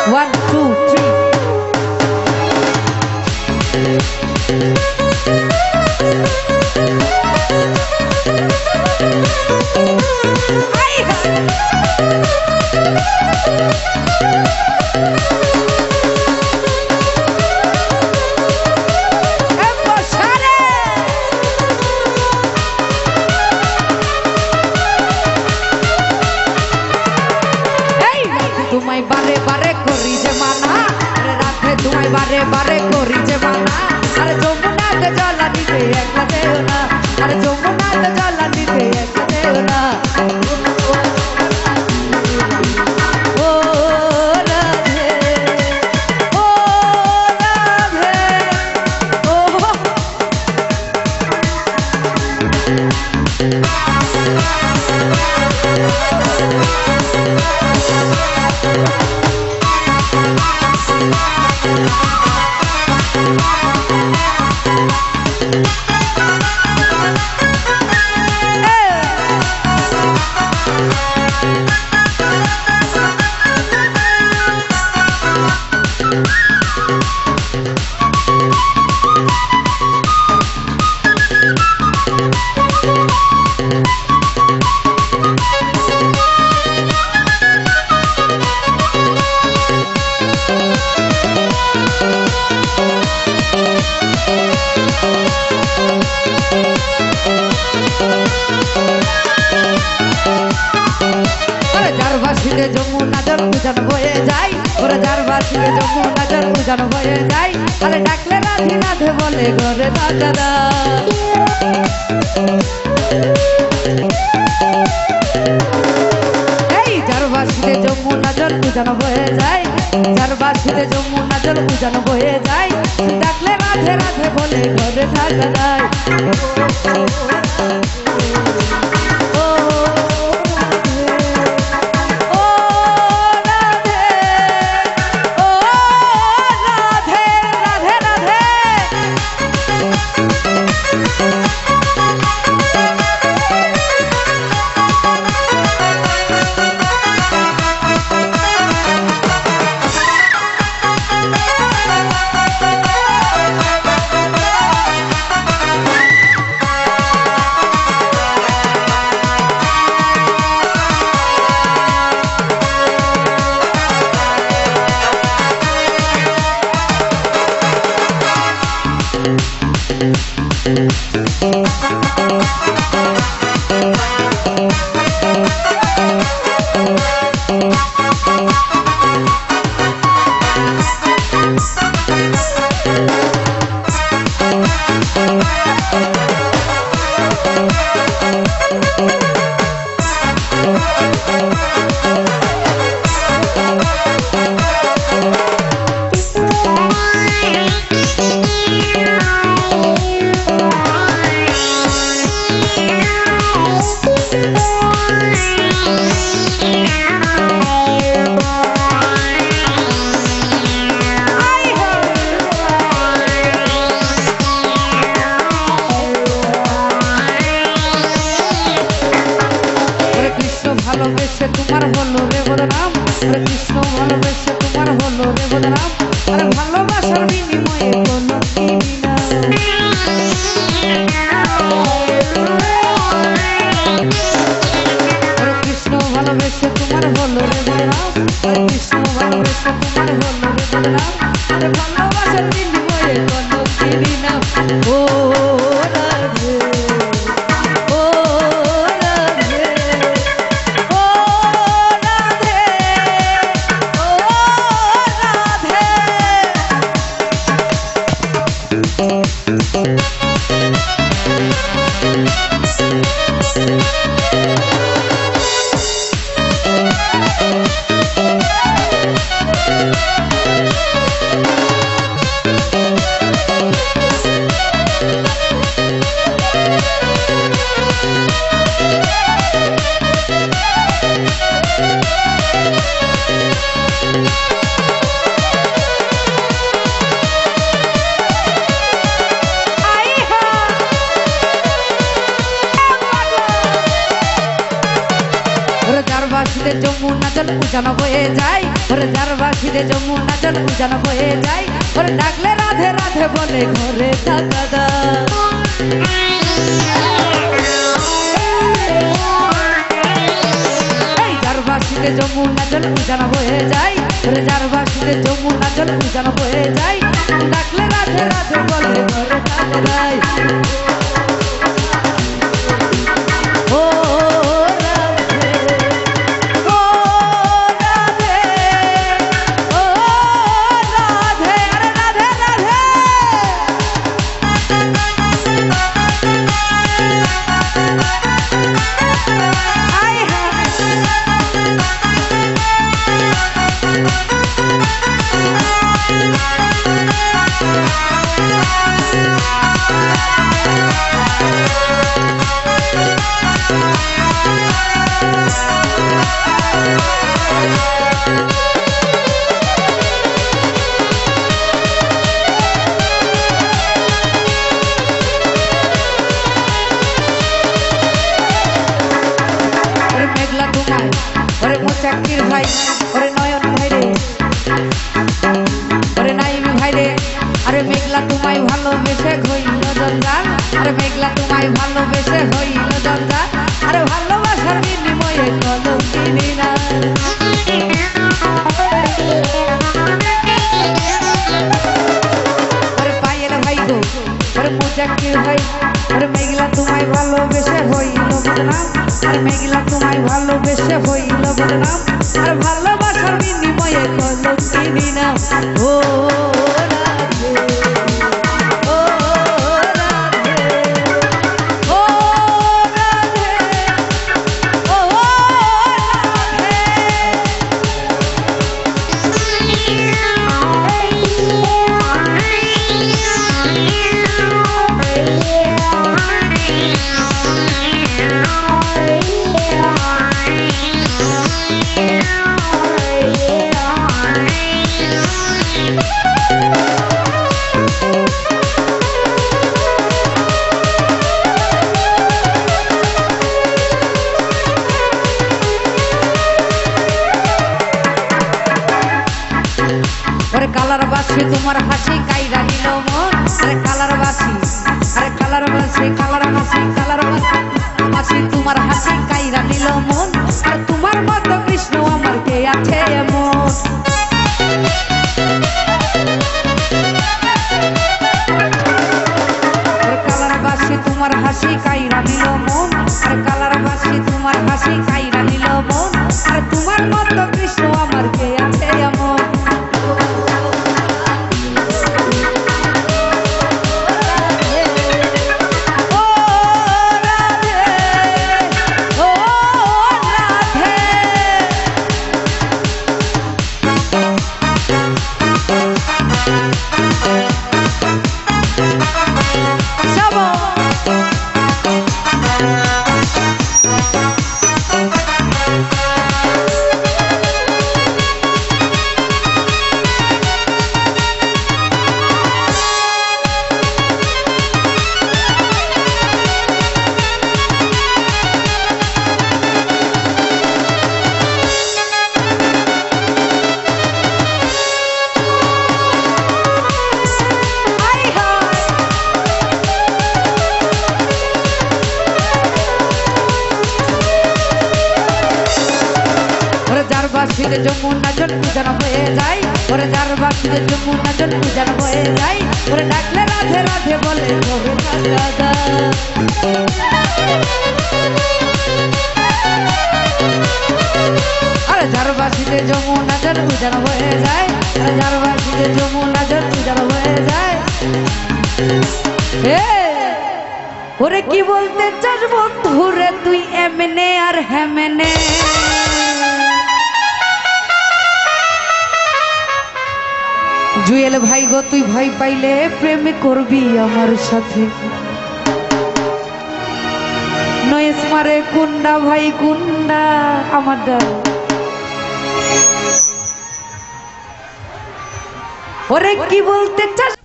1 2 3 তোমায় বারে বারে করি যে মানা, রাতে তোমায় বারে বারে করি যে মানা। আরে যমুনাতে জল দিতে একলা দেও না, আরে যমুনাতে জল দিতে একলা দেও না। ও রাধে ও রাধে ও যমুনা জল উজান বয়ে যায়, ওরা যার বাসিতে যমুনা জল উজান বয়ে যায়। আরে ডাকলে রাধে রাধে বলে ঘরে দাদা। এই যার বাসিতে যমুনা জল উজান বয়ে যায়, যার বাসিতে যমুনা জল উজান বয়ে যায়। ডাকলে রাধে রাধে বলে ঘরে দাদা। ভালোবেসে তোমার হলো রে বদনাম, কৃষ্ণ ভালোবেসে তোমার হলো রে বদনাম। আরে ভালোবাসার বিনিময়ে কোনো কিনি না, কৃষ্ণ ভালোবেসে তোমার হলো রে বদনাম, কৃষ্ণ ভালোবেসে তোমার হলো রে বদনাম। আরে ভালোবাসার বিনিময়ে কোনো কিনি না। ও রাধে ও রাধে ও রাধে ও রাধে। যমুনা জল উজান বয়ে যায় ওরে যার বাসিতে যমুনা জল উজান বয়ে যায় ওরে ডাকলে রাধে রাধে বলে ঘরে থাকা দা যার বাসিতে যমুনা জল উজান বয়ে যায় ওরে যার বাসিতে যমুনা জল উজান বয়ে যায় ডাকলে রাধে রাধে বলে ঘরে থাকা যায় ও চাকরির ভাই ওরে নয়ন ভাই রে ওরে নাইম ভাই রে আরে মেঘলা তোমায় ভালোবেসে হইল জঞ্জাল আরে মেঘলা তোমায় ভালোবেসে হইল জঞ্জাল আরে ভালোবাসার বিনিময়ে কলঙ্কিনী না ওরে পায়ের ভাই গো ওরে মুজাক্কির ভাই ওরে মেঘলা তোমায় ভালোবেসে হইল বদনাম আর মেঘলা তোমায় ভালোবেসে হইল বদনাম আর ভালোবাসার বিনিময়ে কলঙ্কিনী না ও রাধে ও রাধে ও রাধে ও কালার বাসি তোমার হাসি কাইরা নিল মন আরে কালার বাসি আরে কালার বাসি কালার বাসি কালার বাসি বাসি তোমার হাসি কাইরা নিল মন আর তোমার মতো কৃষ্ণ আমার কে আছে এমন কালার বাসি তোমার হাসি কাইরা নিল মন আর কালার বাসি তোমার হাসি কাইরা নিল মন আর তোমার মতো কৃষ্ণ আমার কে আছে এমন বাসিতে যমুনা জল উজান হয়ে যায় ওরে যার বাসিতে যমুনা জল উজান হয়ে যায় ওরে ডাকলে রাধে রাধে বলে ঘরে থাকা দা আরে যার বাসিতে যমুনা জল উজান হয়ে যায় আরে যার বাসিতে যমুনা জল উজান হয়ে যায় ওরে কি বলতে চাস বন্ধু রে তুই এমনে আর হেমনে জুয়েল ভাই গো তুই ভয় পাইলে প্রেম করবি আমার সাথে নয়েস মারে কুন্ডা ভাই কুন্ডা আমার ওরে কি বলতে চাস